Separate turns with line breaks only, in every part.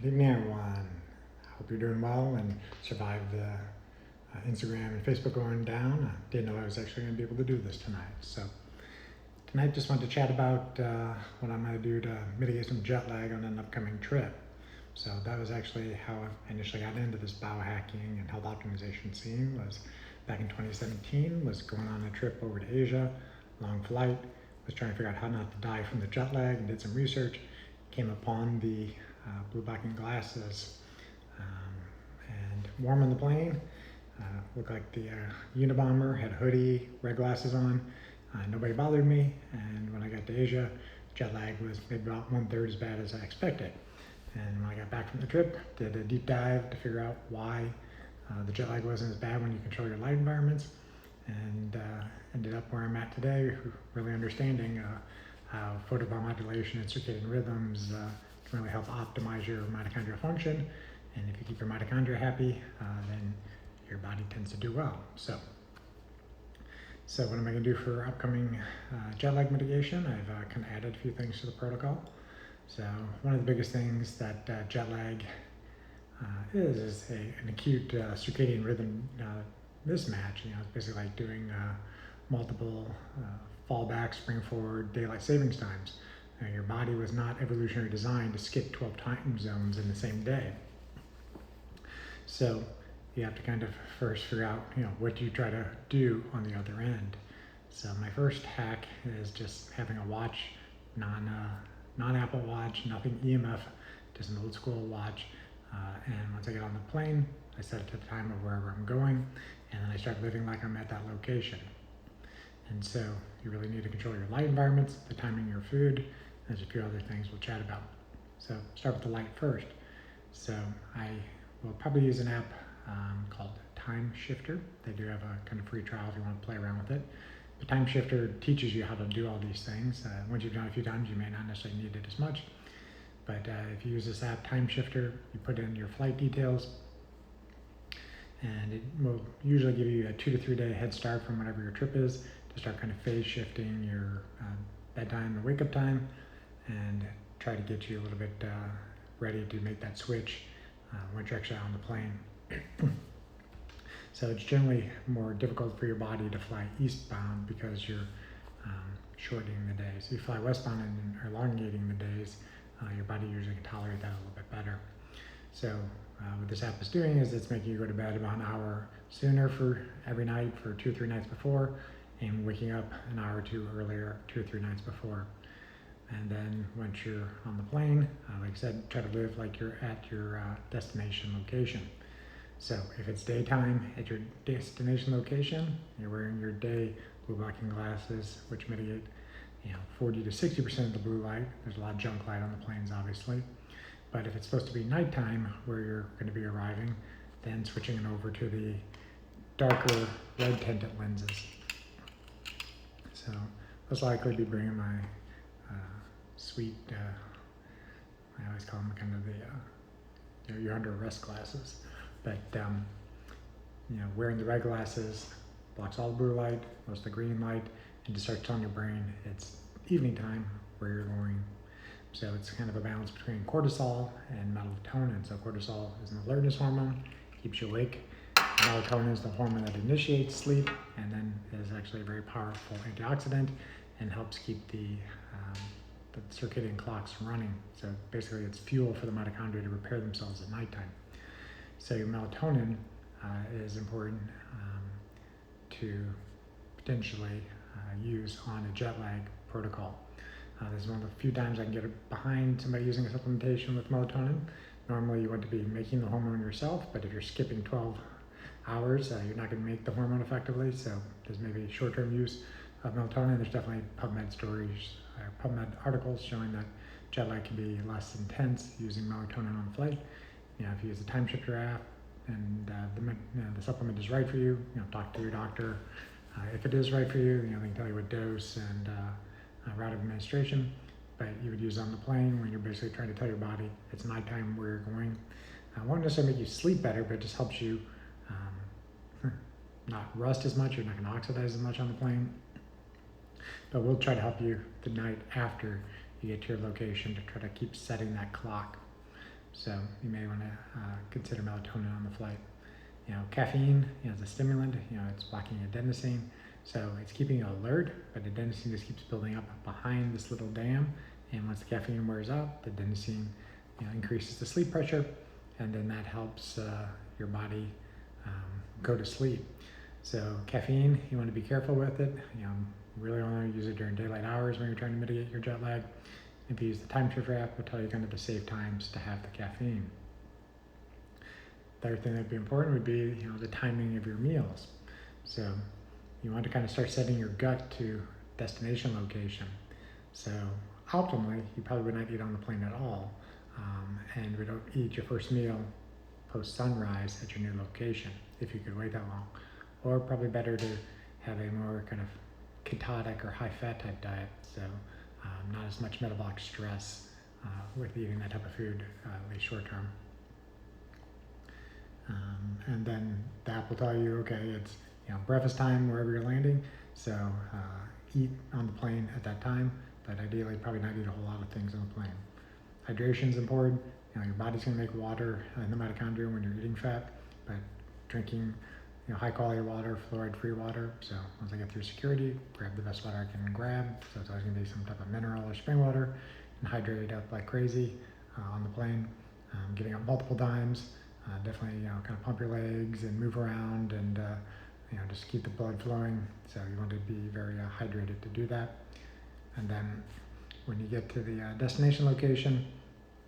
Good evening, everyone. Hope you're doing well and survived the Instagram and Facebook going down. I didn't know I was actually going to be able to do this tonight. So tonight, just wanted to chat about what I'm going to do to mitigate some jet lag on an upcoming trip. So that was actually how I initially got into this biohacking and health optimization scene. Was back in 2017. Was going on a trip over to Asia, long flight. Was trying to figure out how not to die from the jet lag and did some research. Came upon the blue blocking glasses and warm on the plane. Looked like the Unabomber, had a hoodie, red glasses on. Nobody bothered me, and when I got to Asia, jet lag was maybe about 1/3 as bad as I expected. And when I got back from the trip, did a deep dive to figure out why the jet lag wasn't as bad when you control your light environments, and ended up where I'm at today, really understanding how photobiomodulation and circadian rhythms can really help optimize your mitochondrial function. And if you keep your mitochondria happy, then your body tends to do well. So what am I going to do for upcoming jet lag mitigation? I've kind of added a few things to the protocol. So one of the biggest things that jet lag is an acute circadian rhythm mismatch. It's basically like doing multiple fallback, spring forward, daylight savings times. Your body was not evolutionary designed to skip 12 time zones in the same day. So you have to kind of first figure out, what do you try to do on the other end. So my first hack is just having a watch, non-Apple Watch, nothing EMF, just an old school watch. And once I get on the plane, I set it to the time of wherever I'm going, and then I start living like I'm at that location. And so you really need to control your light environments, the timing of your food. There's a few other things we'll chat about. So start with the light first. So I will probably use an app called Time Shifter. They do have a kind of free trial if you want to play around with it. The Time Shifter teaches you how to do all these things. Once you've done it a few times, you may not necessarily need it as much. But if you use this app, Time Shifter, you put in your flight details, and it will usually give you a 2 to 3 day head start from whatever your trip is to start kind of phase shifting your bedtime and wake up time, and try to get you a little bit ready to make that switch once you're actually on the plane. So it's generally more difficult for your body to fly eastbound because you're shortening the days. If you fly westbound and are elongating the days, your body usually can tolerate that a little bit better. So what this app is doing is it's making you go to bed about an hour sooner for every night for 2 or 3 nights before, and waking up an hour or two earlier 2 or 3 nights before. And then once you're on the plane, like I said, try to live like you're at your destination location. So if it's daytime at your destination location, you're wearing your day blue blocking glasses, which mitigate 40 to 60% of the blue light. There's a lot of junk light on the planes, obviously. But if it's supposed to be nighttime where you're going to be arriving, then switching it over to the darker red tinted lenses. So most likely be bringing my sweet, I always call them kind of the you're under arrest glasses. But wearing the red glasses blocks all the blue light, most of the green light, and just starts telling your brain it's evening time where you're going. So it's kind of a balance between cortisol and melatonin. So cortisol is an alertness hormone, keeps you awake. Melatonin is the hormone that initiates sleep, and then is actually a very powerful antioxidant and helps keep the circadian clocks running. So basically it's fuel for the mitochondria to repair themselves at nighttime. So your melatonin is important to potentially use on a jet lag protocol. This is one of the few times I can get behind somebody using a supplementation with melatonin. Normally you want to be making the hormone yourself, but if you're skipping 12 hours, you're not going to make the hormone effectively. So there's maybe short-term use of melatonin. There's definitely PubMed stories, PubMed articles showing that jet lag can be less intense using melatonin on flight. If you use the Time Shifter app and the supplement is right for you, talk to your doctor. If it is right for you, they can tell you what dose and route of administration, but you would use it on the plane when you're basically trying to tell your body it's nighttime where you're going. Won't necessarily make you sleep better, but it just helps you not rust as much. You're not going to oxidize as much on the plane. But we'll try to help you the night after you get to your location to try to keep setting that clock. So you may want to consider melatonin on the flight. Caffeine, is a stimulant. It's blocking adenosine, so it's keeping you alert, but adenosine just keeps building up behind this little dam. And once the caffeine wears out, the adenosine, increases the sleep pressure, and then that helps your body go to sleep. So caffeine, you want to be careful with it. Really only use it during daylight hours when you're trying to mitigate your jet lag. If you use the time shifter app, it'll tell you kind of the safe times to have the caffeine. The other thing that'd be important would be, the timing of your meals. So you want to kind of start setting your gut to destination location. So optimally, you probably would not eat on the plane at all, and would eat your first meal post sunrise at your new location if you could wait that long. Or probably better to have a more kind of ketotic or high fat type diet, so not as much metabolic stress with eating that type of food, at least short term. And then the app will tell you, okay, it's breakfast time wherever you're landing, so eat on the plane at that time, but ideally probably not eat a whole lot of things on the plane. Hydration is important. Your body's going to make water in the mitochondria when you're eating fat, but drinking high quality water, fluoride-free water. So once I get through security, grab the best water I can grab. So it's always going to be some type of mineral or spring water, and hydrate up like crazy on the plane. Getting up multiple times. Definitely, kind of pump your legs and move around, and just keep the blood flowing. So you want to be very hydrated to do that. And then when you get to the destination location,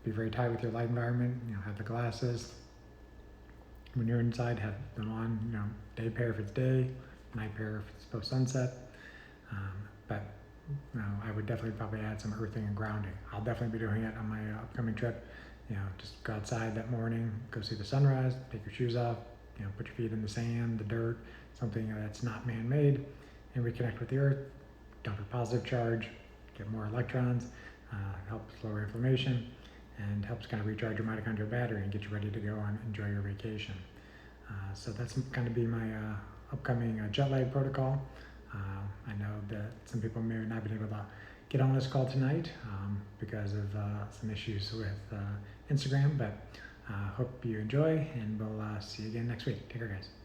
be very tight with your light environment. Have the glasses. When you're inside, have them on, day pair if it's day, night pair if it's post sunset. But I would definitely probably add some earthing and grounding. I'll definitely be doing it on my upcoming trip. Just go outside that morning, go see the sunrise, take your shoes off, put your feet in the sand, the dirt, something that's not man-made, and reconnect with the earth, dump a positive charge, get more electrons, helps lower inflammation, and helps kind of recharge your mitochondrial battery and get you ready to go and enjoy your vacation. So that's going to be my upcoming jet lag protocol. I know that some people may not be able to get on this call tonight because of some issues with Instagram, but hope you enjoy, and we'll see you again next week. Take care, guys.